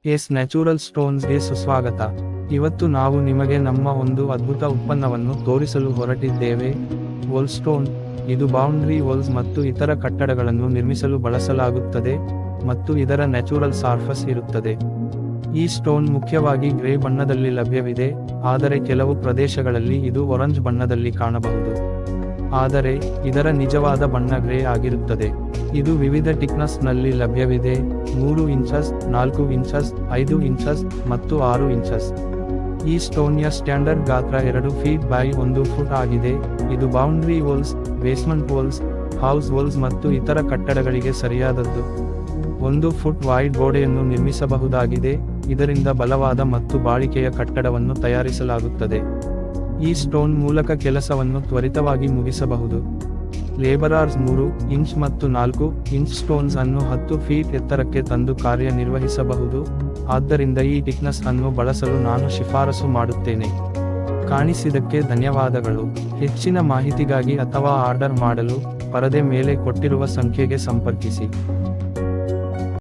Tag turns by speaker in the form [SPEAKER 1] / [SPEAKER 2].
[SPEAKER 1] S natural ಸ್ಟೋನ್ಸ್ಗೆ ಸುಸ್ವಾಗತ. ಇವತ್ತು ನಾವು ನಿಮಗೆ ನಮ್ಮ ಒಂದು ಅದ್ಭುತ ಉತ್ಪನ್ನವನ್ನು ತೋರಿಸಲು ಹೊರಟಿದ್ದೇವೆ. Whole stone. ಇದು ಬೌಂಡ್ರಿ ವಾಲ್ಸ್ ಮತ್ತು ಇತರ ಕಟ್ಟಡಗಳನ್ನು ನಿರ್ಮಿಸಲು ಬಳಸಲಾಗುತ್ತದೆ ಮತ್ತು ಇದರ ನ್ಯಾಚುರಲ್ ಸರ್ಫೇಸ್ ಇರುತ್ತದೆ. ಈ ಸ್ಟೋನ್ ಮುಖ್ಯವಾಗಿ ಗ್ರೇ ಬಣ್ಣದಲ್ಲಿ ಲಭ್ಯವಿದೆ, ಆದರೆ ಕೆಲವು ಪ್ರದೇಶಗಳಲ್ಲಿ ಇದು ಆರೆಂಜ್ ಬಣ್ಣದಲ್ಲಿ ಕಾಣಬಹುದು. ಆದರೆ ಇದರ ನಿಜವಾದ ಬಣ್ಣ ಗ್ರೇ ಆಗಿರುತ್ತದೆ. ಇದು ವಿವಿಧ ಥಿಕ್ನೆಸ್ನಲ್ಲಿ ಲಭ್ಯವಿದೆ: 3 ಇಂಚಸ್, 4 ಇಂಚಸ್, 5 ಇಂಚಸ್ ಮತ್ತು 6 ಇಂಚಸ್. ಈ ಸ್ಟೋನ್ಯ ಸ್ಟ್ಯಾಂಡರ್ಡ್ ಗಾತ್ರ 2 ಫೀಟ್ ಬೈ 1 ಫುಟ್ ಆಗಿದೆ. ಇದು boundary walls, basement walls, house walls ಮತ್ತು ಇತರ ಕಟ್ಟಡಗಳಿಗೆ ಸರಿಯಾದದ್ದು. 1 ಫುಟ್ ವೈಡ್ ಗೋಡೆಯನ್ನು ನಿರ್ಮಿಸಬಹುದಾಗಿದೆ, ಇದರಿಂದ ಬಲವಾದ ಮತ್ತು ಬಾಳಿಕೆಯ ಕಟ್ಟಡವನ್ನು ತಯಾರಿಸಲಾಗುತ್ತದೆ. ಈ ಸ್ಟೋನ್ ಮೂಲಕ ಕೆಲಸವನ್ನು ತ್ವರಿತವಾಗಿ ಮುಗಿಸಬಹುದು. ಲೇಬರರ್ಸ್ 3 ಇಂಚ್ ಮತ್ತು 4 ಇಂಚ್ ಸ್ಟೋನ್ಸ್ ಅನ್ನು 10 ಫೀಟ್ ಎತ್ತರಕ್ಕೆ ತಂದು ಕಾರ್ಯನಿರ್ವಹಿಸಬಹುದು, ಆದ್ದರಿಂದ ಈ ಥಿಕ್ನೆಸ್ ಅನ್ನು ಬಳಸಲು ನಾನು ಶಿಫಾರಸು ಮಾಡುತ್ತೇನೆ. ಕಾಣಿಸಿದ್ದಕ್ಕೆ ಧನ್ಯವಾದಗಳು. ಹೆಚ್ಚಿನ ಮಾಹಿತಿಗಾಗಿ ಅಥವಾ ಆರ್ಡರ್ ಮಾಡಲು ಪರದೆ ಮೇಲೆ ಕೊಟ್ಟಿರುವ ಸಂಖ್ಯೆಗೆ ಸಂಪರ್ಕಿಸಿ.